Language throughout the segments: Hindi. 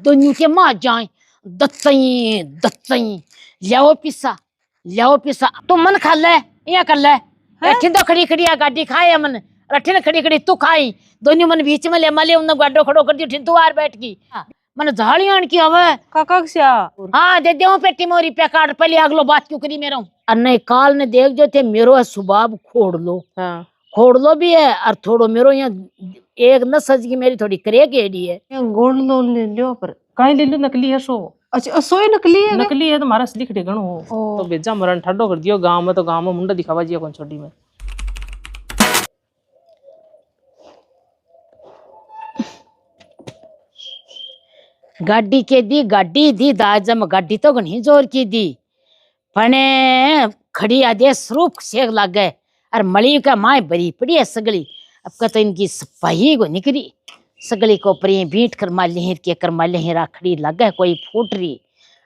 दोनों के मां जाए दत्तई दत्तई लियाओ पिसा तू मन खा ले या कर ले अठिन तो खड़ी खड़ी गाड़ी खाए मन अठिन खड़ी खड़ी तू खाई दोनों मन बीच में ले मले उन गाडो खड़ो कर दी तू आर बैठ की मन झाड़ी आन की हवे काका क्या हाँ दे देऊ पेटी मोरी पे काट पहले अगलो बात क्यों करी मेरो अन्ने काल ने देख जो थे मेरो सुबाब खोड़ लो खोड़ लो भी है और थोड़ो मेरो यहाँ एक न सज की मेरी थोड़ी करे गेड़ी है गोल्ड लोन ले लियो पर काई ले लो नकली है सो अच्छा सोई नकली है नकली है तो मारा असली खड़े गण हो तो बेजा मरण ठड्डो कर दियो गांव में तो गांव में मुंडा दिखावा जिया कौन छोटी में गाड़ी दी दाजम गाड़ी तो घनी जोर की दी पने खड़ी आदेश रूप सेक लाग गए और मली का माए बरी पड़ी है सगली अब का तो इनकी सफाई को निकली सगली को परी बीट कर मालिहिर के कर मालिहिर खड़ी लग गए कोई फूट रही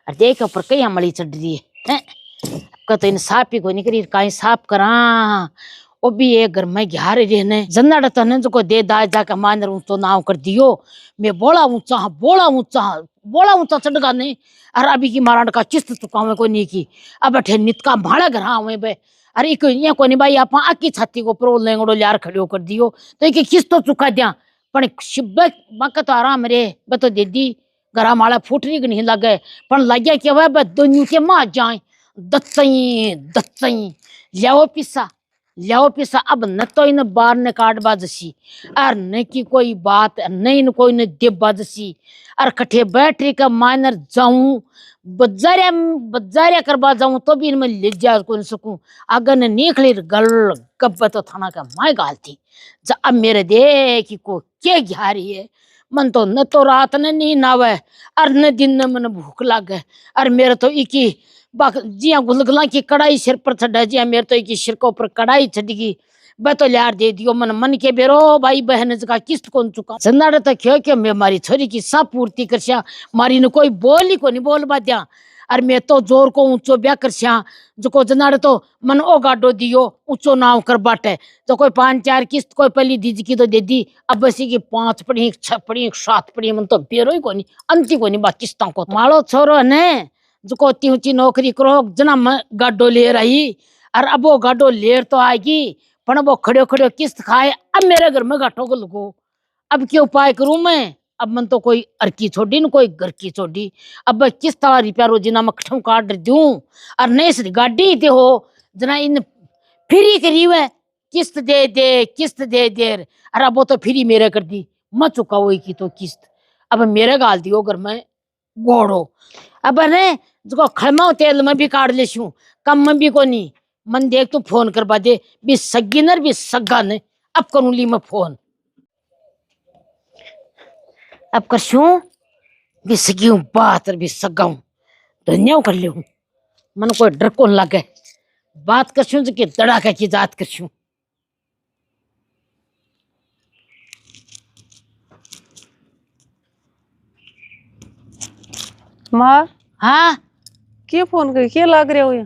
और देख ऊपर कई मली चढ़ रही है अब का तो इन साफ ही को निकली कहीं साफ करा वो भी एक घर में घार रहने जन्नाड़ तने जो दे दाज जाकर मान ऊंचो नाव कर दियो मैं बोला ऊंचा चढ़ गा नहीं और अभी की मारांड का किस्त चुकावे को नहीं की अब अठे नित का भाड़ा घर हुए बे अरे एक ये कोनी भाई आप आकी छाती को प्रो लेंगड़ो यार खड़ो कर दियो तो एक किस्त तो चुका दिया पण शिब्बे बाका तो आराम रे बे तो दे दी घरा माला फूटरी नहीं लगे पण लगे कि वह बे दोनों के मां जाए दत्तई लियाओ पिसा अब न तो इन बार ने काट बाजसी और न की कोई बात न इन कोई न दे बाजसी और कठे बैटरी का माइनर जाऊं बजारिया करवा जाऊं तो भी इनमें ले जा को सकूं अगर न निकली गल कब तो थाना का माय गालती जा अब मेरे देखी को क्या घारी है मन तो न तो रात न नींद आवे और न दिन न मन भूख लागे और मेरे तो इकी जिया गुलगुला की कढ़ाई सिर पर चढ़ा जिया मेरे तो एक सिर के ऊपर कढ़ाई चढ़गी बे तो लियार दे दियो मन के बेरो भाई बहन का किस्त कौन चुका जनाड़े तो क्यों मैं मारी छोरी की सब पूर्ति कर मारी न कोई बोल ही को नहीं बोल बाद्या और मैं तो जोर को ऊंचो ब्याह कर जो जनाड़े तो मन ओ गाडो दियो ऊंचो नाव कर बाटे तो कोई 5-4 किस्त कोई पहली दीज की तो दे दी अब बस की 5 पड़ी 6 पड़ी 7 पड़ी मन तो बेरो ही को नहीं अंति को नहीं बा किस्ता को मालो छोरो ने जो ऊंची ऊंची नौकरी करो जना गाडो ले रही और अब वो गाडो लेर तो आएगी पर वो खड़े खड़े किस्त खाए अब मेरे घर में गाठो को लगो अब क्या उपाय करूं मैं अब मन तो कोई अरकी छोड़ी न कोई घर की छोड़ी अब किस्त वाला रुपया रोजीना में कठम काट दूं और नहीं सिर्फ गाड़ी दे हो जना इन फ्री करी हुए किस्त दे दे और अब वो तो फ्री मेरे कर दी मत चुका हुई की तो किस्त अब मेरे गाल दियो घर में गोड़ो अब ने जो खड़मा तेल में भी काट ले कम में भी को नहीं मन देख तू फोन करवा दे भी सगी नर भी सगा ने अब करूं ली मैं फोन अब कर भी सगी हूँ बात भी सगा हूँ धन्या कर ले मन कोई डर कौन लगे बात कर जो कि दड़ाका की जात कर माँ हाँ क्या फोन कर क्या लाग रहे हो ये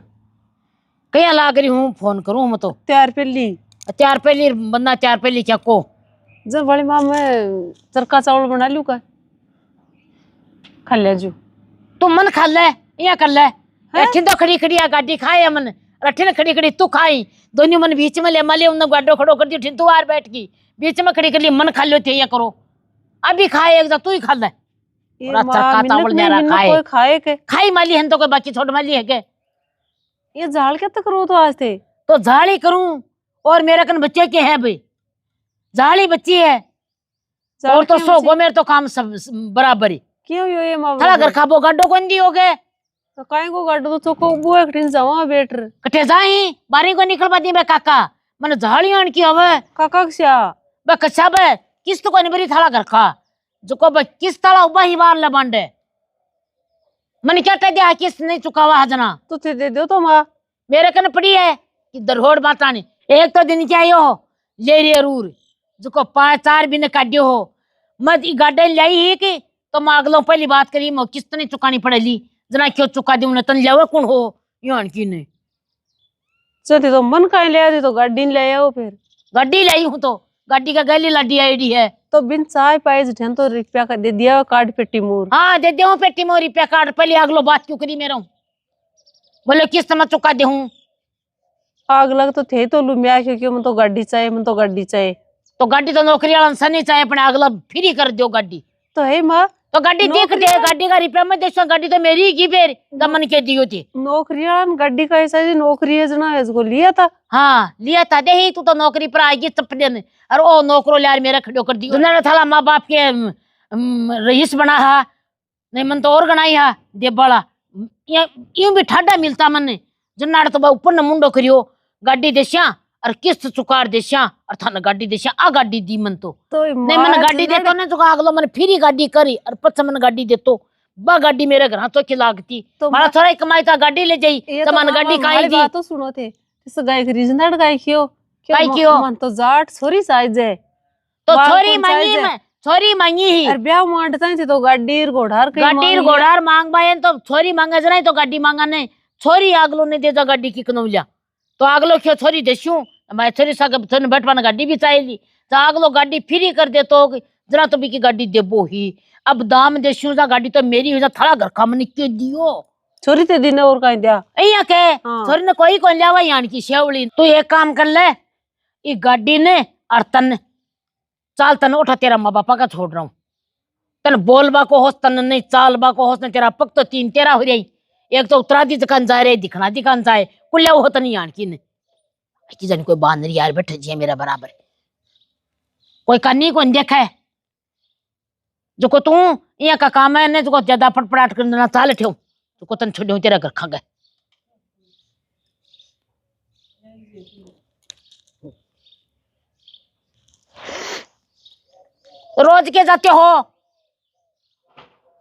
क्या लाग रही हूँ फोन करूँ मैं तो त्यार पहली बंदा त्यार पहली क्या को जब बड़ी माँ मैं चरका चावल बना लूँ का खा ले जो तू मन खा ले या कर ले अठिन तो खड़ी खड़ी गाड़ी खाए मन अठिन खड़ी खड़ी तू खाई दोनों मन बीच में ले मले उन गाडो खड़ो कर दी तू आर बैठ की बीच में खड़ी खड़ी मन खा लो थे या करो अभी खाए एक तू ही खा ले खाई माली है तो कोई बाकी छोड़ माली है के ये झाड़ क्या तक करो तो आज थे तो झाड़ ही करूं और मेरे कन बच्चे के है भाई झाड़ ही बच्ची है और तो सो गो मेरे तो काम सब बराबर ही क्यों ये मां थला घर खाबो गाडो कौन दी हो गए तो काहे को गाडो तो को वो एक दिन जावा बेटर कटे जाई बारी को निकल बादी बे काका मन झाड़ी आन की हवे काका क्या बे कच्चा बे किस्त को नहीं बरी थला घर खा जो को बे किस्त तला उबा ही बार ले बांडे मन क्या कह दिया किस्त नहीं चुकावा हजना तो थे दे दो तो मां मेरे कन पड़ी है कि दरहोड़ बातानी एक तो दिन क्या हो ले रे रूर जो को 5-4 भी ने काटियो हो मत गाडे लाई ही कि तो मैं अगलो पहली बात करी मैं किस्त नहीं चुकानी पड़ेली जना क्यों चुका दूं तन लेवे कौन हो यान की नहीं चलते तो मन काहे ले आती तो गाड़ी ले आओ फिर गाड़ी लाई हूं तो गाड़ी का गली लाडी आईडी है। तो बिन चाय पाए जठन तो रुपया का दे दिया कार्ड पेटी मोर। हाँ दे दे पेटी मोरी रुपया कार्ड। पहले अगलो बात क्यों करी मेरा? बोले किस्त में चुका दे हूँ। आग लग तो थे तो लुमिया क्योंकि मन तो गाड़ी चाहिए, मन तो गाड़ी चाहिए। तो गाड़ी तो नौकरी वाला सनी चाहे अपने अगला फ्री कर दो गाड़ी। तो है माँ तो गाड़ी देख दे, गाड़ी का रुपया में देखो, गाड़ी तो मेरी ही फिर दमन के दियो थी। नौकरी वाला गाड़ी का ऐसा जी नौकरी है जना इसको लिया था। हाँ लिया था दे ही, तू तो नौकरी पर आएगी चपड़े ने। और ओ नौकरो यार मेरा खड़ो कर दियो। दुनिया थाला माँ बाप के रईस बना हा, नहीं मन तो और गणाई हा दे बड़ा। यूं भी ठाडा मिलता मन जनाड़ तो ऊपर न मुंडो करियो गाड़ी देश्या और किस्त चुकार देश्या और थाने गाड़ी देश्या आ गाड़ी दी मन तो नहीं मन गाड़ी दे तो ने तो अगलो मन फ्री गाड़ी करी और पछ मन गाड़ी दे तो बा गाड़ी मेरे घर तो की लागती तो मारा थोड़ा ही कमाई था गाड़ी ले जाई तो मन गाड़ी काई दी। तो सुनो थे इस गाय की रीजनड़ गाय क्यों काई क्यों मन तो जाट छोरी साइज है तो छोरी मांगी मैं छोरी मांगी ही और ब्याह मांडता थे तो गाड़ी घोड़ार गाड़ी घोड़ार मांग बायन तो छोरी मांगे जरा तो गाड़ी मांगा नहीं छोरी आगलो ने दे जा गाड़ी की कनौलिया तो आगलो क्यों छोरी देशू मैं छोरी साग थोने बैठवाना गाड़ी भी चाहिए तो आगलो गाड़ी फ्री कर दे तो जरा तो भी की गाड़ी देबो ही। अब दाम देशू जा गाड़ी तो मेरी हो जा थाला घर का मन के दियो छोरी ते दिन और कहीं दिया अइया के छोरी ने कोई कौन लियावा यान की शेवली। तू एक काम कर ले ई गाड़ी ने और तन चाल तन उठा तेरा माँ बापा का छोड़ रहा हूँ तन बोलबा को होस तन नहीं चालबा को होस ने तेरा पक तो तीन तेरा हो रही एक तो उतरा दी दुकान जा रही दिखना दिखान जाए कुल्ला हो तनी यान की ने की जानी कोई बांदरी यार बैठे जी मेरा बराबर कोई कन्नी कौन देखा है जो को तू यहाँ का काम है ने जो ज्यादा फटफड़ाट कर देना चाल ठेव जो को तन छोड़े तेरा घर खा गए। रोज के जाते हो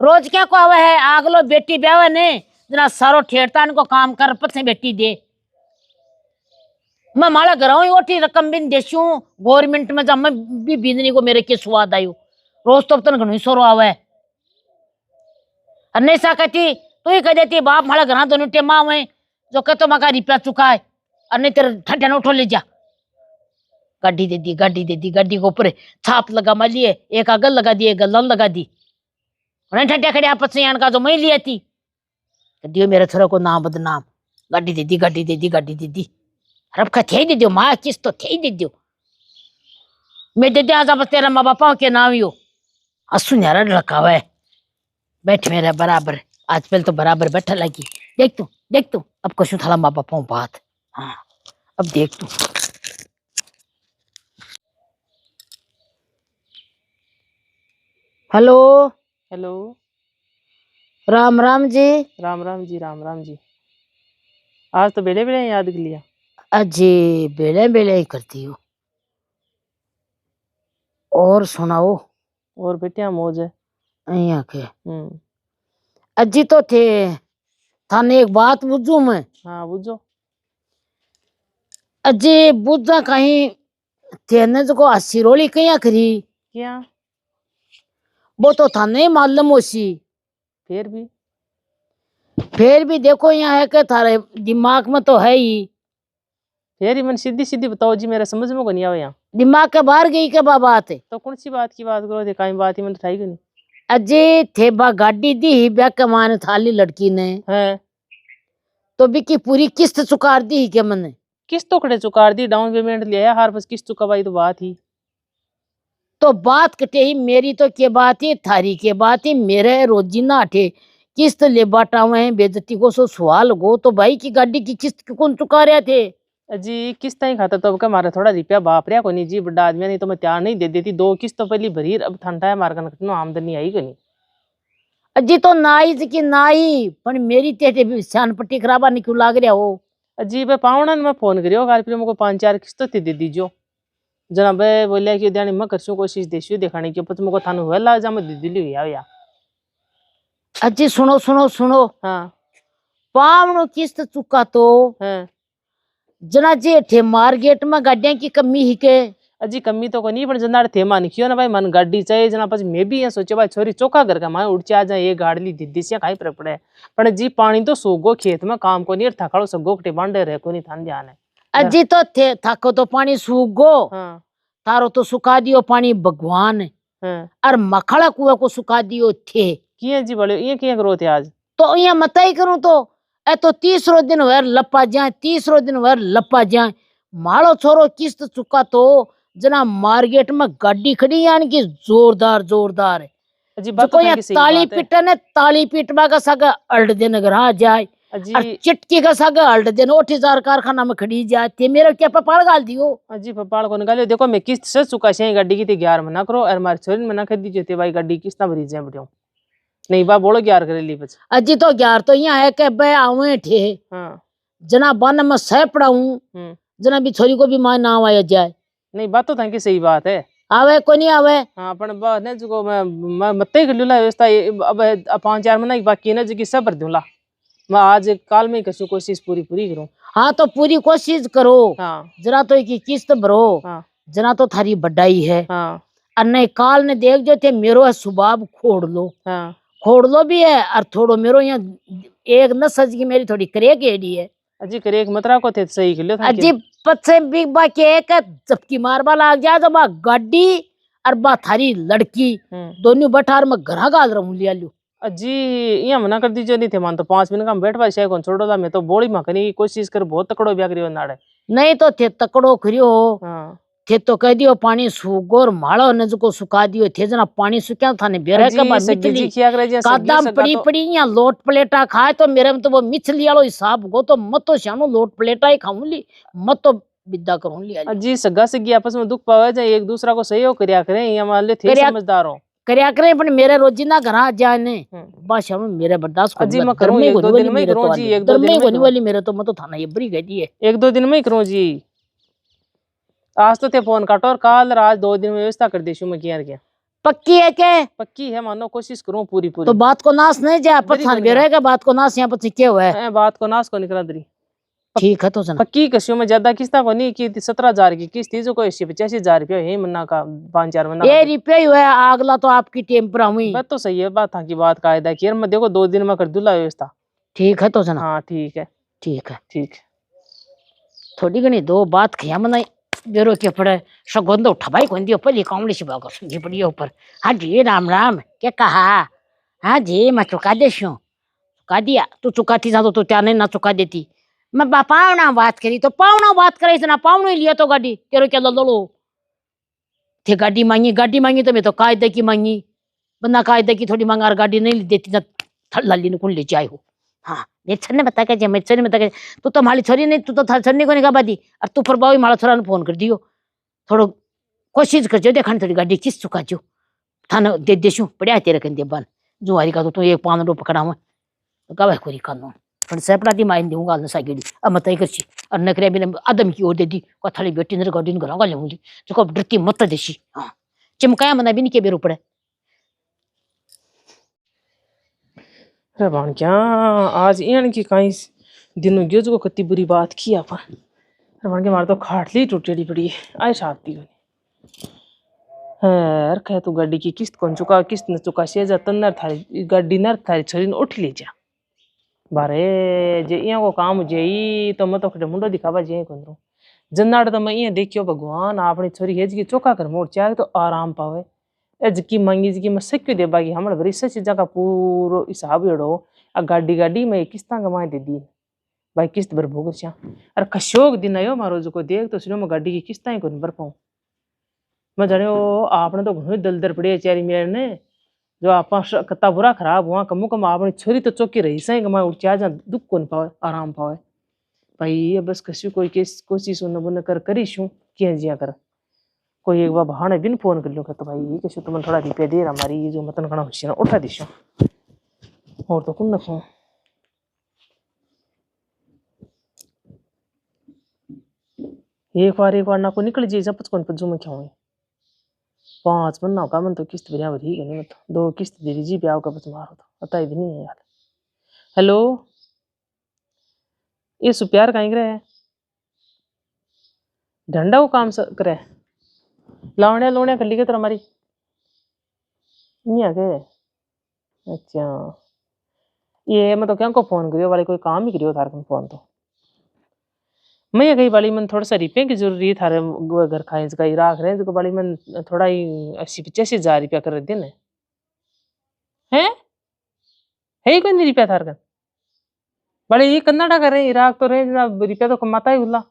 रोज क्या को आवे है आगलो बेटी ब्याह ने जना सारो ठेरता को काम कर पछे बेटी दे मैं माला घरों ओटी रकम बिन देशू गवर्नमेंट में जब मैं भी बिंदनी को मेरे के स्वाद आयो रोज तो तन घणो सोरो आवे अन्ने सा कहती तू ही कह देती बाप माला घरा दोनों टेमा आवे जो कहतो मका रुपया चुकाए अन्ने तेरे ठट्ठा न उठो ले जा गाड़ी दे दी गाड़ी दे दी गाड़ी को ऊपर छाप लगा मा लिए एक अगल लगा दी एक गल्लन लगा दी उन्हें ठट्ठा खड़े आपस में का जो मैं लिया थी दियो मेरे थोड़ा को नाम बदनाम गाड़ी दे दी गाड़ी दे दी गाड़ी दे दी रब का थे दे दियो माँ किस तो थे दे दियो मैं दे दिया बस तेरा माँ बापा के नाम यो असु न्यारा रखा हुआ है बैठ मेरा बराबर आज पहले तो बराबर बैठा लगी देख तू अब कशु थाला माँ बापा बात। हाँ अब देख तू हेलो हेलो राम राम जी। राम राम जी राम राम जी। आज तो बेले बेले याद कर लिया। अजी बेले बेले ही करती हो और सुनाओ। और बेटिया मौज है अइया के अजी तो थे थाने एक बात बुझू मैं। हाँ बुझो। अजी बुझा कहीं तेने जो को अस्सी रोली कहीं करी क्या वो तो थाने मालूम होसी फिर भी देखो यहाँ है कि थारे दिमाग में तो है ही फिर ही मन सीधी सीधी बताओ जी मेरा समझ में को नहीं आवे यहाँ दिमाग के बाहर गई के बात है तो कौन सी बात की बात करो थे काई बात ही मन उठाई को नहीं। अजय थे बा गाड़ी दी ही ब्याह कमाने थाली लड़की ने है तो भी की पूरी किस्त चुकार दी ही के मने किस्त तो खड़े चुकार दी डाउन पेमेंट लिया हर बस किस्त चुकावाई तो बात ही तो बात कटे ही मेरी तो के बात ही थारी के बात ही मेरे रोजी ना अठे किस्त ले बाटा हुए बेजती को सो सवाल गो तो भाई की गाड़ी की किस्त कौन चुका रहे थे जी किस्त ही खाता तो अब मारे थोड़ा रुपया बाप रहा को नहीं जी बड़ा आदमी नहीं तो मैं तैयार नहीं दे देती दो किस्त तो पहली भरी अब ठंडा है मार का आमदनी आई को नहीं अजी तो नाई की नाई पर मेरी तेटे शान पट्टी खराबा नहीं क्यों लाग रहा हो अजी बे पावना मैं फोन करियो गाल फिर मुझको 5-4 किस्त थी दे दीजो जना बे बोलिया कि ध्यान मैं करसू कोशिश देशू दिखाने की पत मुझको थानु हुआ ला जा मैं दे दिली या अजी सुनो सुनो सुनो। हाँ पावनो किस्त चुका तो हाँ जना जे थे मार्केट में गाड़ियां की कमी ही के अजी कमी तो को नहीं पर जनार थे मान क्यों ना भाई मन गाड़ी चाहिए जना पछ मैं भी ये सोचे भाई छोरी चौका घर का मैं उड़ आ जाए ये गाड़ी दीदी से काई फर्क पड़े पर जी पानी तो सोगो खेत में काम को नहीं थकाड़ो सगो कटे बांडे रहे को नहीं थान ध्यान है अजी तो थे थको तो पानी सूख गो हाँ तारो तो सुखा दियो पानी भगवान हाँ और मखड़ा कुआ को सुखा दियो थे। किए जी बड़े ये किए करो थे आज तो यहाँ मत ही करूं तो ए तो तीसरो दिन वर लपा जाए, तीसरो दिन वर लपा जाए। मारो छोरो किस्त चुका तो जना मार्केट में गाड़ी खड़ी यानी कि जोरदार जोरदार अजी जो बात तो को था यहाँ कि सही ताली बात है पीटन है, ताली पीटवा का सगा अल्ट दिन ग्रहा जाए और अजी चिटकी का सगा अल्ट दिन 8000 कारखाना में खड़ी जाती। मेरे क्या पपाड़ गाल दियो। अजी पपाड़ को निकालियो देखो मैं किस्त से चुका से गाड़ी की थी 11 मना करो और हमारे छोरी मना कर दीजिए थे भाई गाड़ी किस्त ना भरी जाए बढ़िया नहीं बा बोलो 11 करे ली बच अजी तो 11 तो यहाँ है कि बे आवे ठे हाँ जना बन में सह पड़ाऊं जना भी छोरी को भी मान ना आया जाए। नहीं बात तो था कि सही बात है आवे को नहीं आवे। हाँ पण बा ने जो मैं मत ही कर लूला व्यवस्था अब 5-4 महीना की बाकी है ना जी सब भर दूंला मैं आज काल में ही कसू कोशिश पूरी पूरी करूं। हाँ तो पूरी कोशिश करो। हाँ जरा तो एक किस्त भरो। हाँ जना तो थारी बड़ाई है हाँ और नहीं काल ने देख जो थे मेरो है सुबाब खोड़ लो, हाँ खोड़ लो भी है और थोड़ो मेरो यहाँ एक न सज की मेरी थोड़ी करेक एडी है। अजी करे एक मतरा को थे सही कर लियो था अजी पछे बिग बा के एक जबकि मारबा लाग जाए तो बा गाड़ी और बा थारी लड़की दोनों बठार में घरा गाल रहूं लिया लू। अजी यहाँ मना कर दीजिए नहीं थे मान तो 5 मिनट का बैठ पाए शायद कौन छोड़ो था मैं तो बोली मां करने की कोशिश कर बहुत तकड़ो ब्याह करियो नाड़े नहीं तो थे तकड़ो खरियो हाँ थे तो कह दियो पानी सूगोर माड़ो न जो सुखा दियो थे जना पानी सुक्या थाने बेरे का बा मिचली कादा पड़ी पड़ी यहाँ लोट प्लेटा खाए तो मेरे में तो वो मिचली वालो हिसाब गो तो मत तो शानो लोट प्लेटा ही खाऊं ली मत तो विदा करूं लिया अजी सगा सगी आपस में दुख पावे जाए एक दूसरा को सहयोग करया करें या मान ले थे समझदार हो करया करे पण मेरे रोजीना घरा जाने बस हम मेरे बर्दाश्त अजी मैं करूं एक दो दिन में ही करूं जी एक दो दिन में वाली मेरे तो मत तो थाना ये बड़ी कहती है एक दो दिन में ही करूं जी आज तो थे फोन काटो और काल आज 2 दिन में व्यवस्था कर देशु मैं किया क्या पक्की है के पक्की है मानो कोशिश करूं पूरी पूरी तो बात को नाश नहीं जाए पर थान भी रहेगा बात को नाश यहाँ पर क्या हुआ है बात को नाश को निकला दरी ठीक है तो जना पक्की कसियों में ज्यादा किस्ता को नहीं की 17,000 की किस्त थी जो कोई 85,000 रुपया है मन्ना का 5-4 महीना ये रुपया ही हुआ है अगला तो आपकी टेम पर हुई बात तो सही है बात था की बात कायदा की मैं देखो 2 दिन में कर दूला व्यवस्था ठीक है तो जना हाँ ठीक है ठीक है ठीक थोड़ी घनी दो बात खिया मनाई बेरो के पड़े सगोंद उठा भाई कौन दियो पहले कांवड़ी से बागर जी पड़ी ऊपर। हाँ जी राम राम क्या कहा। हाँ जी मैं चुका देशू चुका दिया तू चुकाती था तो क्या नहीं ना चुका देती मैं पावना बात करी तो पावना बात करे इतना पावना ही लिया तो गाड़ी तेरो क्या ललो थे गाड़ी मांगी तो मैं तो कायदे की मांगी बंदा कायदे की थोड़ी मांगा गाड़ी नहीं देती ना लाली ने कौन ले जाए हो। हाँ मेरे छर ने बता के मेरे छर ने बता के तू तो हमारी छोरी नहीं तू तो थारी छरनी को नहीं कहा दी और तू पर बावी मारा छोरा ने फोन कर दियो थोड़ो कोशिश कर जो देखा थोड़ी गाड़ी किस चुका जो थाना दे देशू पड़िया तेरे कंदे बन जुआरी का तो एक 5 पकड़ा हुआ तो कब कोरी कानून पण सेपड़ा दी माइन दूंगा न सागिड़ी अब मत करची और नकरे भी आदम की ओर दे दी को थाली बेटी ने गाड़ी घर गा लेऊंगी जो को डरती मत देशी। हां चिमकाया मना भी नहीं के बेरो पड़े अरे बाण क्या आज इन की कहीं दिनों गयो जो कति बुरी बात की आपा अरे बाण के मार तो खाटली टूटेड़ी पड़ी है आई शादी को है रखे तू गाड़ी की किस्त कौन चुका किस्त न चुका से जा तन्नर थारी गाड़ी नर थारी छोरी ने उठ ले जा बारे जे इया को काम जेई तो मत तो मुंडो दिखावा जे कोंदरो जन्नाड़ तो मैं इया देखियो भगवान अपनी छोरी हेज की चौका कर मोड़ चाहे तो आराम पावे एजकी मांगी जी मैं सक्यो दे बागी हमर भरी से चीजा का पूरो हिसाब एड़ो आ गाड़ी गाड़ी में किस्ता गमाए दे दी भाई किस्त भर भोग छा अरे कशोक दिन आयो मारो जो को देख तो सुनो मैं गाड़ी की किस्ता ही कोन भर पाऊं मैं जानियो आपने तो घणो दलदर पड़े चारी मेरे ने जो आपा कत्ता बुरा खराब हुआ कमु कम अपनी छोरी तो चौकी रही सही गमाए उठ जा दुख कोन पावे आराम पावे भाई ये बस कछु कोई कोशिश न बुन कर करीशू किया जिया कर कोई एक बार बहाने बिन फोन कर लो तो भाई ये कछु तुम थोड़ा रुपया दे हमारी जो मतन कणा हुशी ना उठा दिशो और तो कुन नखो एक बार ना को निकल जी जब कौन पजू में क्या 5 महीना का मन तो किस्त बढ़िया भरी गई मत 2 किस्त दे दीजिए ब्याह का बच मारो तो पता ही नहीं है यार। हेलो ये सुप्यार कहीं करे डंडा को काम करे लावण्या लोण्या कर ली के तो हमारी नहीं आगे अच्छा ये मैं तो क्या को फोन करियो वाले कोई काम ही करियो थार फोन तो मैं ये कही बाली मन थोड़ा सा रिपे की जरूरी थारे घर खाए का राख रहे जो बाली मन थोड़ा ही 80-85 हजार रुपया कर देने हैं है ही कोई नहीं रुपया थार का बड़े ये कन्नाडा कर रहे इराक तो रहे जनाब रुपया तो कमाता ही उल्ला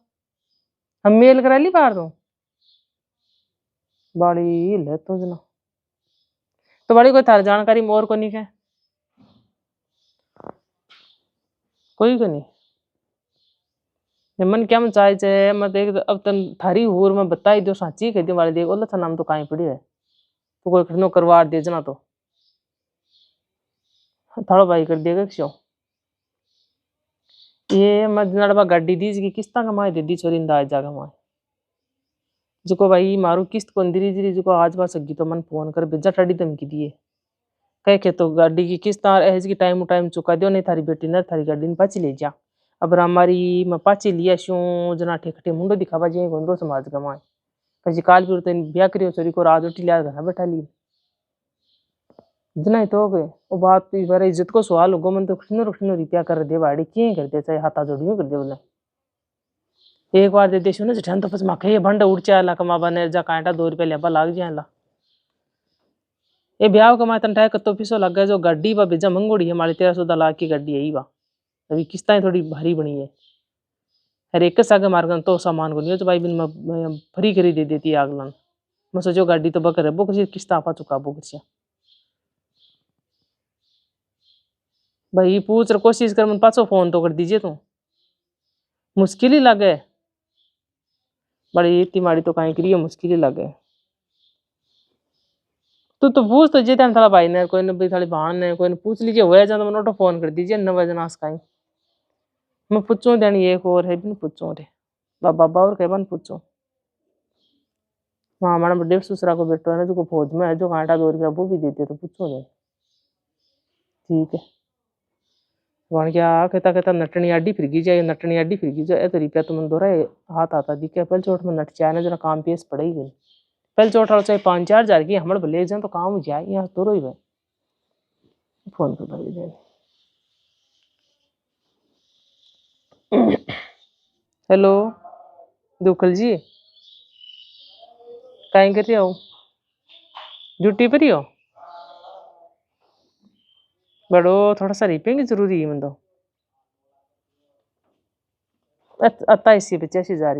हम मेल करा ली बाहर तो बड़ी ले तो जना तो बड़ी कोई थार जानकारी मोर को नहीं है कोई को नहीं ये मन क्या मन चाहे चाहे मैं देख अब तन थारी होर मैं बताई दो साची कह दी वाले देख ओला था नाम तो काई पड़ी है तो कोई खड़नो करवा दे जना तो थाड़ो भाई कर देगा क्यों ये मैं जनाडा गाड़ी दी जी किस्ता कमाए दे दी छोरी अंदाज जागा माए जो भाई मारू किस्त कौन दी जी जो आज बार सगी तो मन फोन कर बेजा टाड़ी धमकी दिए कह के तो गाड़ी की किस्त एज की टाइम टाइम चुका दियो नहीं थारी बेटी ने थारी गाड़ी ने पाची ले जा अब हमारी मैं पाची लिया शू जना ठेकटे मुंडो दिखावा जे गोंदो समाज कमाए कजी काल भी तो ब्याह करियो छोरी को राज उठी लिया घर बैठा ली जना ही तो हो गए वो बात बारे इज्जत को सवाल होगो मन तो खिनो रुपया कर दे बाड़ी किए कर दे चाहे हाथा जोड़ियो कर दे बोले एक बार दे देशो ना जठान तो बस माखे ये भंड उड़ चाला कमा बने जा कांटा 2 रुपया लेबा लाग जाएला ये ब्याह कमाए तंटाए कत्तो पिसो लग गया जो गाड़ी बा बेजा मंगोड़ी है हमारी 1314 लाख की गाड़ी है बा अभी किस्तें थोड़ी भारी बनी है हर एक सागे मार्गन तो सामान को नहीं तो भाई बिन मैं फ्री करी दे देती आगलन मैं सोचो गाड़ी तो बकर है वो किसी किस्ता आपा चुका वो किसी भाई पूछ कोशिश कर मन पाछो फोन तो कर दीजिए तो मुश्किल ही लगे बड़ी इतनी माड़ी तो कहीं करिए मुश्किल ही लगे तो पूछ तो जे टाइम थाला भाई ने कोई ने भाई थाली बहन ने कोई ने पूछ लीजिए हो जाए तो मैं नोटो फोन कर दीजिए 9 बजे नास काई मैं पूछूं देनी एक और है बिन पूछूं रे बाबा और कहबन पूछूं वहाँ हमारा बड़े ससुरा को बेटो है ना जो फौज में है जो कांटा 2 रुपया वो भी देते तो पूछो दे ठीक है वहाँ क्या कहता कहता नटनी आडी फिर गई जाए तो रुपया तो मन दो रहा हाथ आता दिखे पहले चोट में नट चाहे ना जरा काम पेश पड़ेगी गई पहले चोट चाहे 5-4 हजार की हमारे भले जाए तो काम हो जाए यहाँ तो रोई भाई फोन कर भाई दे हेलो दुखल जी कहीं कर रही हो ड्यूटी पर ही हो बड़ो थोड़ा सा रिपेंगे जरूरी है मतलब 87-85 हजार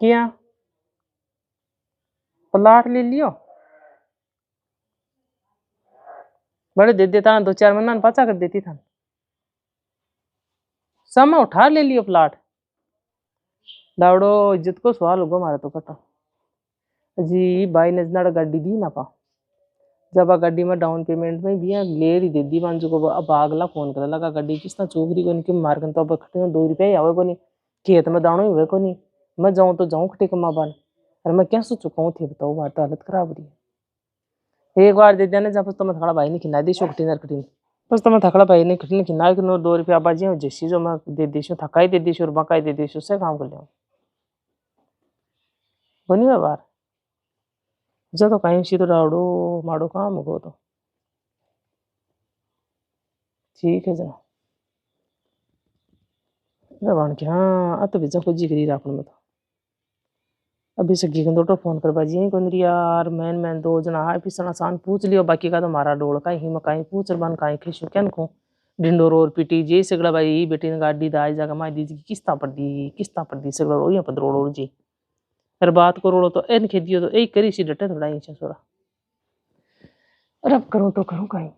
क्या प्लाट ले लियो बड़े दे देता 2-4 महीना पाचा कर देती था समय उठा ले लियो प्लाट दावड़ो इज्जत को सवाल होगा हमारा तो कटा जी भाई ने जना गाड़ी दी ना पा जब गाड़ी में डाउन पेमेंट में भी ले रही दे दी मांझो को अब अगला फोन कर लगा गाड़ी किसना चौकरी को नहीं मार्गन तो अब खटे 2 रुपया ही आवे को नहीं खेत में दाणो ही हुए को नहीं मैं जाऊँ तो जाऊँ खटे कमा बान अरे मैं क्या सोच चुका हूँ थे बताओ हमारी तो हालत खराब हो रही है एक बार दे दिया ना जब तो मैं थकड़ा भाई ने खिला दी शो खटी खटी बस तो मैं थकड़ा भाई ने खटी खिना कि 2 रुपया बाजी जैसी जो मैं दे देशू थकाई दे देशू और बकाई दे देशू से काम कर लिया बनी हुआ बार जो तो कहीं सी तो डावड़ो माड़ो काम हो तो ठीक है जना बन के हाँ तो भेजा खोजी करी रापन में तो अभी सगी को तो फोन कर बाजी कौन रही यार मैन 2 जना है फिर आसान पूछ लियो बाकी का तो मारा डोल का ही मैं कहीं पूछ बन कहीं खेशो क्या को डिंडोर और पीटी जे सगड़ा भाई बेटी ने गाड़ी दाई जागा माई दी किस्ता पर दी सगड़ा रो या पदरोड़ और जी हर बात को रोड़ो तो एन खेदियो तो यही करी सी डटे थोड़ा इंचा सोरा रब करो तो करूँ कहीं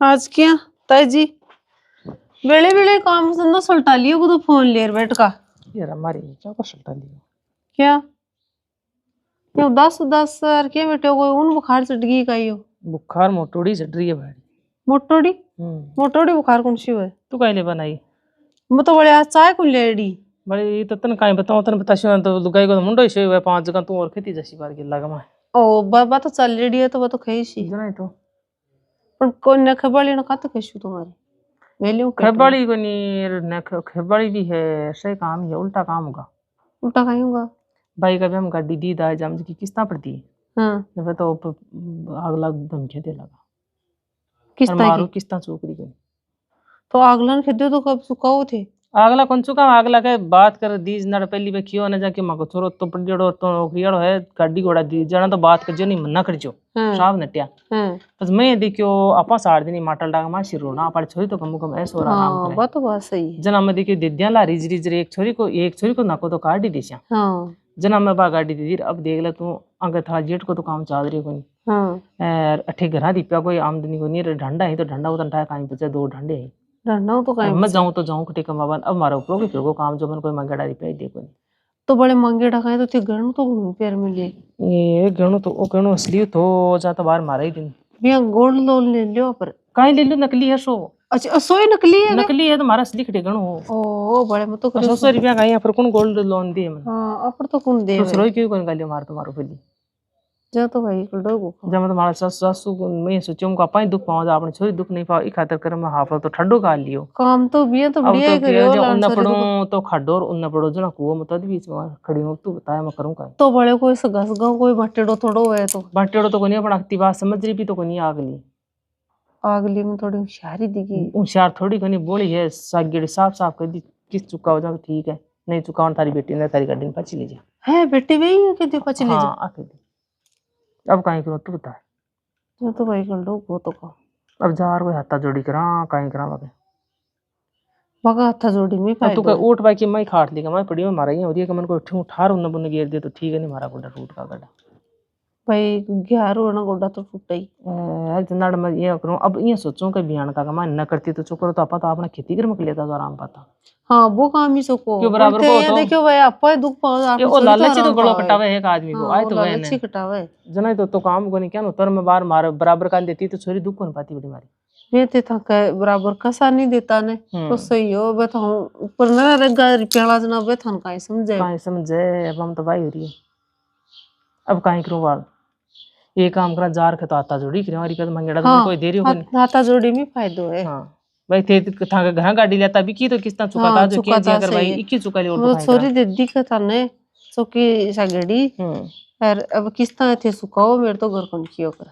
आज क्या ताई जी बेले बेले काम संदो सल्टा लियो को तो फोन लेर बैठ का यार हमारी क्या को सल्टा लियो क्या ये उदास उदास सर क्या बेटे कोई उन बुखार चढ़ गई का यो बुखार मोटोड़ी चढ़ रही है भाई मोटोड़ी बुखार कौन सी है तू काहे बनाई मैं तो बड़े आज चाय को लेडी बड़ी तो तन काई बताओ तन बता शो तो लुगाई को मुंडो शो है 5 जगह तू और खेती जैसी बार के लगा मैं ओ बाबा तो चल लेडी है तो वो तो खई सी जना तो पण कोन न खबड़ी न खाते कशु तुम्हारी वैल्यू खबड़ी को नहीं न खबड़ी भी है सही काम है उल्टा काम होगा उल्टा खाऊंगा भाई का भी हम गाड़ी दी दाई जाम की किस्ता पड़ती है हां जब तो अगला धमकी दे लगा किस्ता मारो की किस्ता चूकरी को तो अगला खेदे तो कब चुकाओ थे अगला कौन चुका अगला के बात कर दीज ना पहली बार कियो ना जाके मको छोरो तो पड़ियो तो नौकरियाड़ो है गाड़ी घोड़ा दी जाना तो बात कर जो नहीं मना कर जो हाँ साहब नटिया हाँ बस मैं देखियो आपा साड़ दिन माटल डाग मा शिरो ना पर छोरी तो कम ऐसो आराम हाँ करे बात तो बात सही है जना में देखियो दिद्या ला रिज रिज रे एक छोरी को नाको तो काट ही देशा हाँ जना में बा गाड़ी दी अब देख ले तू अंग था जेठ को तो काम चाल रही कोनी हाँ और अठे घरा दीपिया कोई आमदनी को नहीं ढंडा ही तो ढंडा उतन टाया काई बचा दो ढंडे है रहना तो कहीं मैं जाऊं तो जाऊं कटे कमावन अब मारो ऊपर के फिर को काम जो मन कोई मंगेड़ा रिपे दे कोनी तो बड़े महंगे ढकाए तो थे घर तो घूम पैर मिले ये गणो तो ओ गणो असली तो जा तो बाहर मारा ही दिन भैया गोल्ड लोन ले लियो पर काई ले लो नकली है सो अच्छा सोई नकली है नकली है तो मारा असली खटे गणो हो ओ बड़े मत तो करो 100 रुपया का यहाँ पर कौन गोल्ड लोन दे मन हाँ अपर तो कौन दे तो सरोई क्यों कौन गालियो मार तो मारो फली जा तो भाई कर दो जब मैं तुम्हारा सासू को मैं सोचूं का पाई दुख पाऊं जा अपने छोरी दुख नहीं पाओ ई खातर कर मैं हाफ तो ठंडो का लियो काम तो भी तो अब बढ़िया तो ही क्या करियो जो लान उन्ना छोरी पड़ो को। तो खड्डो और उन्ना पड़ो जो ना कुओं में तो बीच में खड़ी हो तू बताया मैं करूं का तो बड़े कोई से घस गाँव कोई भट्टेड़ो थोड़ो है तो बाटेड़ो तो कोनी अपन अक्ति बात समझ रही भी तो कोनी आगली अगली में थोड़ी होशियारी दिखी होशियार थोड़ी कोनी बोली है सागेड़ी साफ साफ कर दी किस चुका हो जा तो ठीक है नहीं चुका थारी बेटी ने तारी गाड़ी में पची ले जा है बेटी भी है कि देखो चले जा हाँ आके दे अब काहे करो तू बता जा तो भाई कर दो वो तो का अब जार कोई हत्ता जोड़ी करा काहे करा मगे मगा हथा जोड़ी में अब पाए तू का उठ बाई की मैं खाट लेगा मैं पड़ी में मारा ही हो रही है कि मन को उठूं ठार उन्न बुन्न गिर दे तो ठीक है नहीं मारा गोडा टूट का गड्ढा भाई ग्यारह ना गोडा तो टूटा ही यार जनाड़ मैं ये करूं अब ये सोचूं कि बियान का मैं न करती तो चुकरो तो अपा तो अपना खेती कर मक लेता तो आराम पाता हाँ वो काम ही सको क्यों बराबर बोलते को हैं, तो? देखियो भाई आपा दुख पाओ ये ओ लालची तो गलो कटावे है एक आदमी को आए तो वह लालची कटावे जना तो काम को नहीं क्या तर में बार मार बराबर का देती तो छोरी दुख को नहीं पाती बड़ी मारी बेते था कह बराबर कसा नहीं देता ने तो सही हो बे था ऊपर ना रेगा रिपेला जना बे था काई समझे काहे समझे अब हम तो भाई हो रही है अब काहे करूं बाल ये काम करा जार के तो आता जोड़ी करी हमारी का मंगेड़ा तो कोई देरी हो नहीं हाथा जोड़ी में फायदो है हां भाई थे था घर गाड़ी लेता भी की तो किस्ता चुकाता जो किया दिया कर भाई 21 चुका ले और वो छोरी दे दी का था ने सो की सागड़ी और अब किस्ता थे सुकाओ मेरे तो घर कौन कियो कर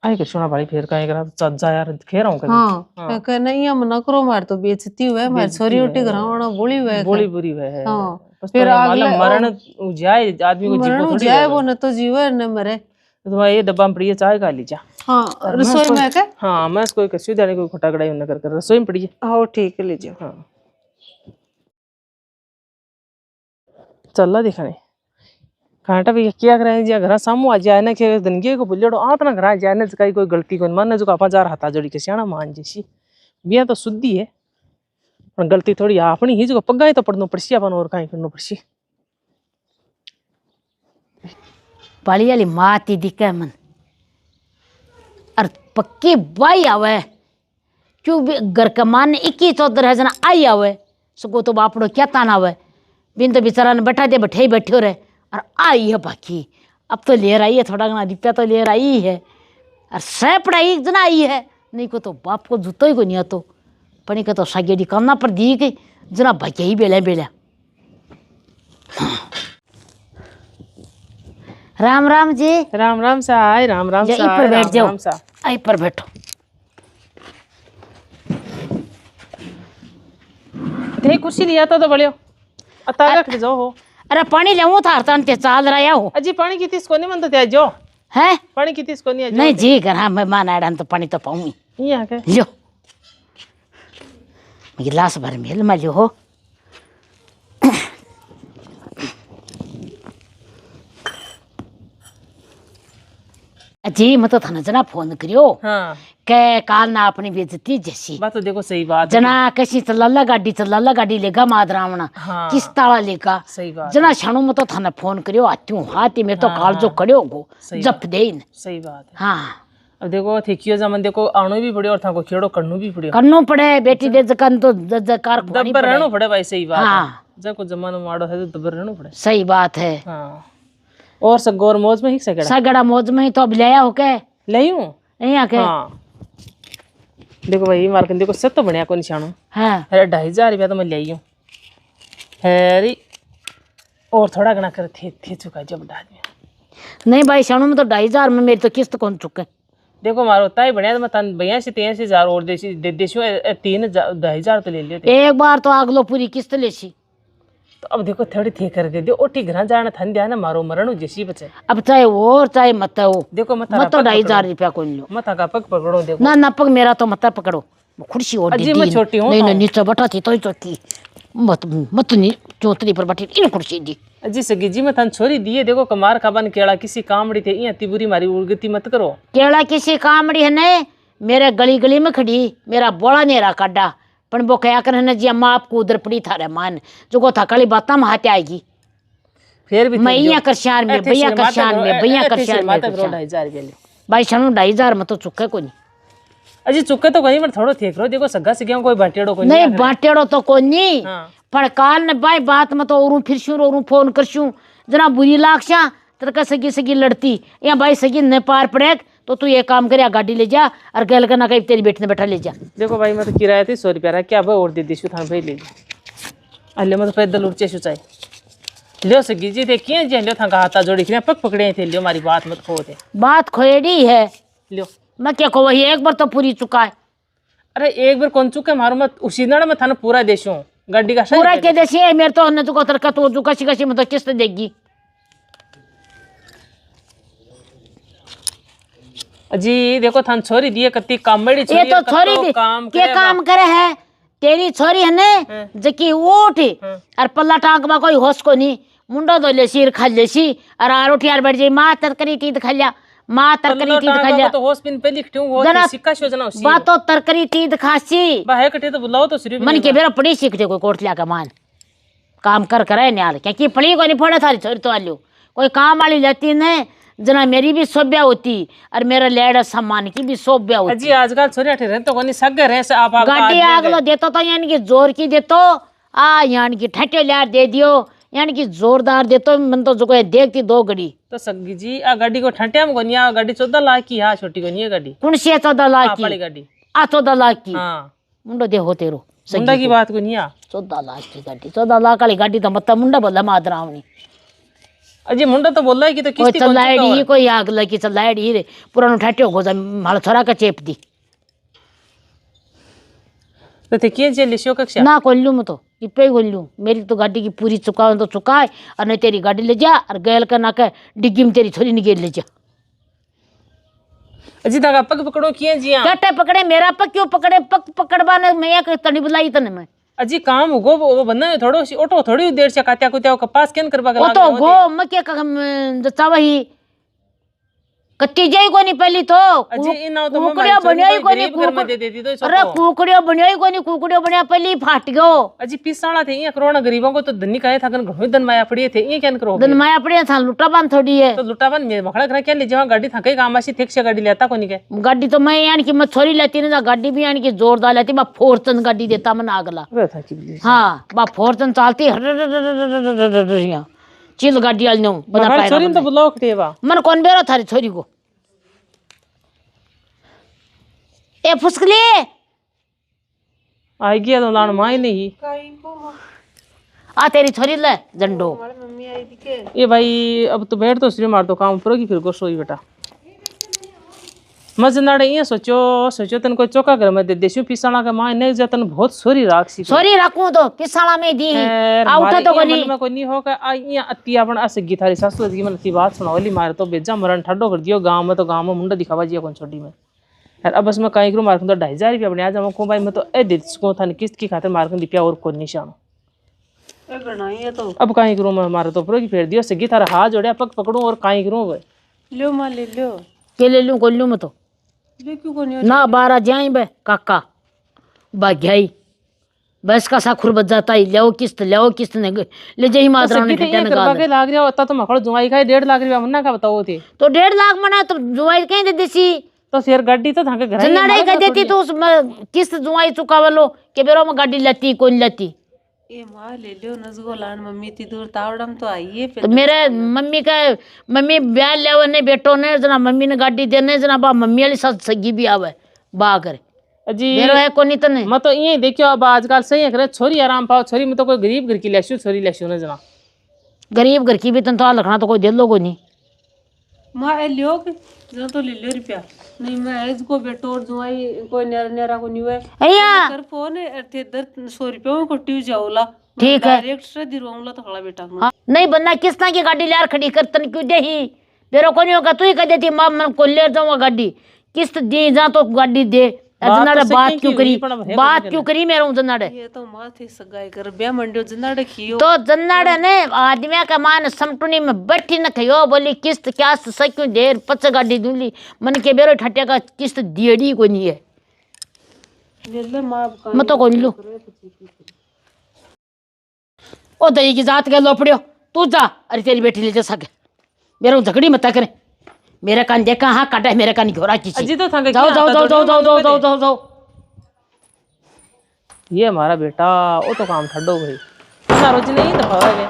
आई के सुना भाई फिर काहे करा चल जा यार खेर हूं हां कह नहीं हम ना करो मार तो बेइज्जती हुए मार छोरी उठी घरावना बोली हुए बोली बुरी है हां फिर अगले मरण जाए आदमी को जीवन थोड़ी जाए वो न तो जीवे न मरे तो भाई ये डब्बा में पड़ी है चाय का लीजा हाँ रसोई में क्या हाँ मैं इसको कसी दाने कोई खोटा कड़ाई न कर रसोई में पड़ी है हाँ ठीक है लीजिए हाँ चल दिखाने कांटा भी क्या कर रहे हैं घर सामू आ जाए ना कि दनगे को बुल्लेड़ो आत ना घर जाए ना कहीं कोई गलती को मन जो आपा जार हाथा जोड़ी के सियाना मान जैसी बिया तो शुद्धि है पर गलती थोड़ी अपनी ही जो पग्गा ही तो पड़नो पड़सी अपन और कहीं करनो पड़सी पाली वाली माती दिखे मन और पक्की बाई आवे क्यों भी घर का मान 21 चौधर है जना आई आवे सको तो बापड़ो क्या तान आवे बिन तो बेचारा ने बैठा दे बैठे ही बैठे रहे और आई है बाकी अब तो लेर आई है थोड़ा घना दिप्या तो लेर आई है और सह पढ़ाई जना आई है नहीं को तो बाप को जूतो ही को नहीं आतो पनी को तो सागेड़ी करना पर दी गई जना भाग्य ही बेला बेला राम राम जी राम सा आए राम जा सा पर बैठ जाओ राम सा आई पर बैठो थे कुर्सी लिया तो बढ़ियो अता रख जाओ हो अरे पानी ले था हरतान ते चाल रहा हो अजी पानी की तीस को नहीं मन तो त्या जो है पानी की तीस को नहीं नहीं जी घर हाँ मैं मान आड़ा तो पानी तो पाऊंगी यहाँ के लो गिलास भर मेल में लियो हो जी मैं तो थाना जना फोन करियो हाँ के काल ना अपनी बेइज्जती जैसी बात तो देखो सही बात है जना कैसी चलाला गाड़ी लेगा मादरावना हाँ किस ताला लेगा सही बात जना क्षणों में तो थाने फोन करियो आती हूँ हाथी में तो काल जो खड़े गो सही जप दे सही बात है हाँ अब देखो थिकियो जमन देखो आनो भी पड़ियो और था को खेड़ो करनो भी पड़ियो करनो पड़े बेटी दे जकन तो जकार दब्बर रहनो पड़े भाई सही बात है हाँ जब को जमानो माड़ो है तो दब्बर रहनो पड़े सही बात है हाँ और सगोर मौज में ही सगड़ा सगड़ा मौज में ही तो अब ले आया हो के ले यूं नहीं आके हाँ देखो भाई मार्कन देखो सब तो बढ़िया को निशानो हाँ अरे 2,500 रुपया तो मैं ले आई हूँ हैरी और थोड़ा घना कर थे चुका जब डाल दिया नहीं भाई क्षणों में तो 2,500 में मेरी तो किस्त कौन चुके देखो मारो ताई बढ़िया मैं तन भैया से 83,000 और देसी दे देशो 3,000 तो ले लियो थे। एक बार तो आगलो पूरी किस्त लेसी। तो अब देखो थोड़ी थी कर दे दे ओटी घर जाना थन दिया ना मारो मरण जैसी बचे। अब चाहे वो और चाहे मत हो, देखो मत मत 2,500 रुपया को लो मत का पग पकड़ो देखो ना, ना पग मेरा तो मत पकड़ो, खुर्सी और अजी मैं छोटी हूँ नहीं नहीं नीचे बैठा थी तो चौकी मत मत नहीं चौतरी पर बैठी इन कुर्सी दी। अजी सगी जी मैं थन छोरी दिए देखो कमार खाबन केड़ा किसी कामड़ी थे इया तिबुरी मारी उड़गती मत करो। केड़ा किसी कामड़ी है ने मेरे गली गली में खड़ी मेरा बोला नेरा काटा पण वो क्या करने जी अम्मा आपको उधर पड़ी था रे मान जो को था कली बात में हाथ आएगी फिर भी मैं यहाँ करशान में भैया करशान में भैया करशान में 2,500 के लिए भाई शनु 2,500 में तो चुके को नहीं। अजी चुके तो कहीं पर थोड़ो ठीक रो देखो सगा से कोई बाटेड़ो को नहीं बाटेड़ो तो को नहीं हाँ। पर काल ने भाई बात में तो और फिर शू और फोन कर शू जना बुरी लाक्षा तरका सगी सगी लड़ती या भाई सगी न पार पड़े तो तू ये काम कर गाड़ी ले जा और गल करना कहीं तेरी बेटी ने बैठा ले जा। देखो भाई मैं तो किराया थी 100 रुपया क्या भाई और दे दी थान भाई ले जा अल्ले मैं तो पैदल उड़ चेशु चाहिए लियो सगी जी देखिए जी लियो था हाथा जोड़ी के पक पकड़े थे लियो हमारी बात मत खो थे बात खोएडी है लियो मैं क्या को वही एक बार तो पूरी चुका है। अरे एक बार कौन चुके मारो मत उसी नड़ में थाना पूरा देशों गाड़ी का पूरा के देसी है मेरे तो न चुका तरका तो चुका सी मतलब किस्त देगी। जी देखो थान छोरी दिए कत्ती कामड़ी ये तो छोरी दी के काम करे है तेरी छोरी है ने जकी उठ और पल्ला टांग में कोई होश को नहीं मुंडो दो ले सिर खा लेसी और आरोटी यार बैठ जाई मां तरकरी तीत खा लिया मां तरकरी तीत खा लिया तो होश पिन पे लिखटू वो सिक्का योजना उसी बात तो तरकरी तीत खासी बा है कटे तो बुलाओ तो सिर्फ मन के बेरा पड़ी सीख दे कोई कोटलिया का मान काम कर करे न्याल क्या की पड़ी को नहीं पड़े थारी छोरी तो आलियो कोई काम वाली लेती ने जना मेरी भी सोब्या होती और मेरा लेड़ा सम्मान की भी सोब्या होती। अजी आजकल छोरी अठे रहे तो कोनी सगे रहे से आप गाड़ी आगलो देतो तो यानी कि जोर की देतो आ यानी कि ठटे लार दे दियो यानी कि जोरदार देतो मन तो जो कोई देखती 2 घड़ी तो सगी जी आ गाड़ी को ठटे में कोनी आ गाड़ी 14 लाख की हां छोटी कोनी है गाड़ी कौन सी 14 लाख की बड़ी गाड़ी आ 14 लाख की हां मुंडो देखो तेरो मुंडा की बात कोनी आ 14 लाख की गाड़ी 14 लाख वाली गाड़ी तो मतलब मुंडा बदला मादरावनी अजी मुंडा तो बोल रहा है कि तो किस्ती कोई चलाएड़ी कोई आग लगी चलाएड़ी रे पुरानो ठट्यो गोजा माल छोरा का चेप दी तो थे किए जे लिशो कक्षा ना कोल्लू में तो इपे गोल्लू मेरी तो गाड़ी की पूरी चुका तो चुकाए और नहीं तेरी गाड़ी ले जा और गैल का ना के डिग्गी में तेरी छोरी निकेल ले जा। अजी दागा पग पकड़ो किए जी कटे पकड़े मेरा पग क्यों पकड़े पग पकड़वाने मैं तनी बुलाई तने मैं अजी काम गो वो बनना थोड़ो सी ऑटो थोड़ी देर से कात्या कुत्या कपास केन करबा वो तो गो मैं क्या चावही कच्ची जाई कोनी पहली तो अजी इना तो कुकड़िया बनई कोनी घर दे देती तो अरे कुकड़िया बनई कोनी कुकड़िया बनया पहली फाट गयो। अजी पिसाला थे ये करोना गरीबों को तो धनी काहे था कन घर धन माया पड़ी थे ये क्या करो धन माया पड़ी था लुटाबान थोड़ी है तो लुटाबान में मखड़ा घर क्या ले जावा गाड़ी था कई काम आसी थिक से गाड़ी लेता कोनी के गाड़ी तो मैं यानी कि मैं छोरी लेती ना गाड़ी भी यानी कि जोरदार लेती मैं फोर्चन गाड़ी देता मन आगला हां बा फोर्चन चलती चिल गाड़ी आल नो बना पाए छोरी तो बुलाओ खटेवा मन कौन बेरा थारी छोरी को ए फुसकले आएगी तो लान माई नहीं आ तेरी छोरी ले जंडो मम्मी आई थी के ये भाई अब तो बैठ तो सिर मार दो काम करोगी फिर को सोई बेटा मजनाड़े ये सोचो तन को चौका घर में दे देशु पिसाला का मां ने जतन बहुत सोरी राखसी सोरी राखू तो पिसाला में दी आउटा तो कोनी में कोई नहीं होगा आ ये अति अपन असगी थारी सासु जी मन की बात सुनावली मारे तो बेजा मरण ठड्डो कर दियो गांव में तो गांव में मुंडा दिखावा जी कौन छोटी में यार अब बस मैं कहीं करूं मारकन तो 2,500 रुपया बने आ जाऊं को भाई मैं तो ए दे को था किस्त की खातिर मारकन दिपिया और कोई निशान ए बनाई है तो अब कहीं करूं मैं मारे तो पूरा की फेर दियो सगी थारा हाथ जोड़या पग पकड़ूं और कहीं करूं वे लो मां ले लो के ले लूं कोल्लू में तो ले क्यों कोनी ना 12 जाई बे काका भाग्याई बस का साखुर बच जाता ही ले किस्त ने ले जाई मात्रा ने ठट्टा करवा के लाग रहा होता तो मखड़ जुआई खाए 1.5 लाख रुपया मन्ना का बताओ थे तो 1.5 लाख मना तो जुआई कहीं दे देसी तो शेर गाड़ी तो थाके घर जनाड़े कह देती तो उस किस्त जुआई चुकावलो के बेरो में गाड़ी लेती कोई लेती ए मां ले लो नजगो लान मम्मी ती दूर तावड़म तो आई है तो मेरे मम्मी ब्याह ले ने बेटो ने जना मम्मी ने गाड़ी देने जना बा मम्मी वाली साथ सगी भी आवे बा करे जी मेरो है कोनी तने मैं तो ये देखियो अब आजकल सही है करे छोरी आराम पाओ छोरी में तो कोई गरीब घर की लेसु छोरी लेसु ना जना गरीब घर की भी तन तो लखना तो कोई दे लोगो नहीं माँ ए लियो के जो तो ले ले रुपया नहीं मैं इसको बेटो और जुआई कोई नेरा नेरा को नहीं हुए अया कर फोन थे 100 रुपया में कोटी जाओला ठीक है। डायरेक्ट से दिरवाऊंगा तो खड़ा बेटा हाँ, नहीं बनना किस तरह की गाड़ी यार खड़ी कर तन क्यों दे ही मेरे को नहीं होगा तू ही कह देती माँ मैं को ले जाऊंगा गाड़ी किस्त दी जा तो गाड़ी दे जनाड़े बात क्यों करी बात क्यों करी मेरे जनाड़े ये तो माँ थे सगाई कर ब्याह मंडियो जनाड़े खियो तो जनाड़े ने आदमी का मान समटुनी में बैठी न खयो बोली किस्त क्या सक्यों देर पच गाड़ी दूली मन के बेरो ठट्टे का किस्त दियड़ी को नहीं है ले ले माँ मैं तो कोई लू ओ दही की जात के लोपड़ियो तू जा अरे तेरी बेटी ले जा सके मेरे झगड़ी मत करे मेरे कान देखा हाँ काटा है मेरे कान घोरा की अजी तो था जाओ जाओ जाओ जाओ जाओ जाओ जाओ जाओ जाओ ये हमारा बेटा वो तो काम ठड्डो भाई ना रोज नहीं दफा गए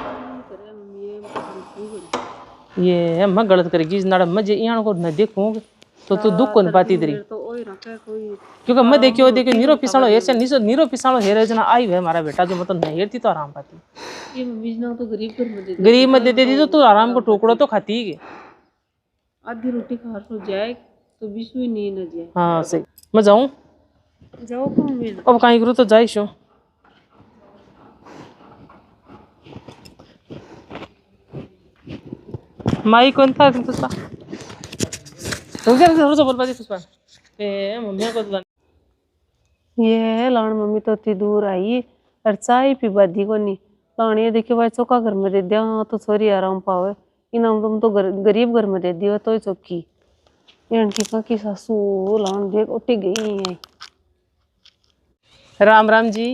ये मैं गलत करेगी नाड़ा मैं जे यहाँ को न देखूंगा तो तू दुख को नहीं पाती तेरी तो ओए रखे कोई क्योंकि मैं देखियो नीरो पिसालो हेर से नीरो पिसालो हेर जना आई है हमारा बेटा जो मतलब नहीं हेरती तो आराम पाती ये बीजना तो गरीब कर में दे गरीब में दे देती तो तू आराम को टुकड़ो तो खाती ही आधी रोटी खा सो जाए तो बीच में नहीं न जाए हाँ सही मैं जाऊँ जाओ कौन मिल अब कहीं करूँ तो जाइश हूँ माई कौन था पुष्पा तुम क्या जरूर से बोल पाती पुष्पा ए मम्मी को तो ये लाण मम्मी तो इतनी दूर आई और चाय पी बादी को नहीं लाण ये देखिए भाई चौका घर में दे दिया हाँ तो सॉरी आराम पावे इनाम तुम तो गरीब घर में दे दियो तो चौकी इनकी का की सासू लाण देख उठी गई है राम राम जी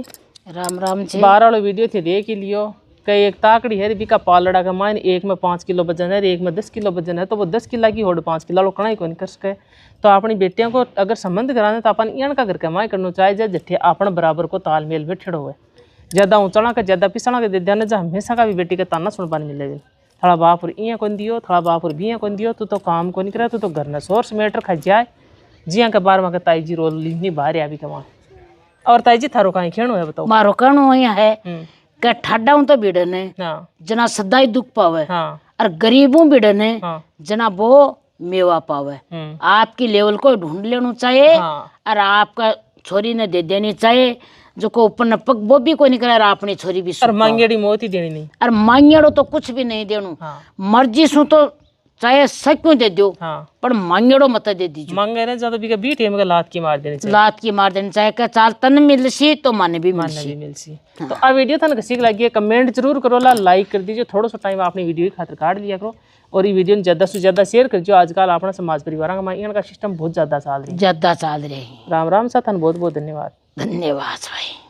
राम राम जी बाहर वाला वीडियो थे देख ही लियो कई एक ताकड़ी है बिका पालड़ा का मान एक में 5 किलो वजन है एक में 10 किलो वजन है तो वो 10 किलो की होड़ 5 किलो कणाई को नहीं कर सके तो अपनी बेटियों को अगर संबंध कराने तो अपन इन का घर कमाई करना चाहिए जट्ठे अपन बराबर को तालमेल में ठेड़ो हुए ज्यादा ऊंचना का ज्यादा पिसना के दे देने जा हमेशा का भी बेटी का ताना सुन पाने मिलेगी थोड़ा बाप और इं कौन दियो थोड़ा बाप और भी कौन दियो तू तो काम को नहीं करा तू तो घर न सोर्स मेटर खा जाए जिया के बार में ताई जी रोल लिखनी बाहर आ भी कमा और ताई जी थारो कहीं खेणो है बताओ मारो कणो यहाँ है के ठाडा तो भिड़न है हाँ जना सदाई दुख पावे हाँ और गरीबों भिड़न है हाँ जना वो मेवा पावे आपकी लेवल को ढूंढ लेना चाहिए हाँ और आपका छोरी ने दे देनी चाहिए जो को ऊपर न पग वो भी कोई नहीं करे अपनी छोरी भी और मांगेड़ी मोत ही देनी नहीं और मांगेड़ो तो कुछ भी नहीं देनु हाँ मर्जी सु तो चाहे सक्यों दे दो हाँ पर मांगेड़ो मत दे दीजिए मांगे ने ज्यादा भी बीट है मगर लात की मार देनी चाहिए लात की मार देनी चाहिए क्या चाल तन मिल सी तो मन भी मानने मिल भी मिल सी तो आ वीडियो था ना किसी लगी है कमेंट जरूर करो ला लाइक कर दीजिए थोड़ा सा टाइम आपने वीडियो की खातिर काट लिया करो और ये वीडियो ज्यादा से ज्यादा शेयर कर जो आजकल अपना समाज परिवार का सिस्टम बहुत ज्यादा चल रही ज्यादा चाल रही राम राम सा बहुत बहुत धन्यवाद धन्यवाद भाई।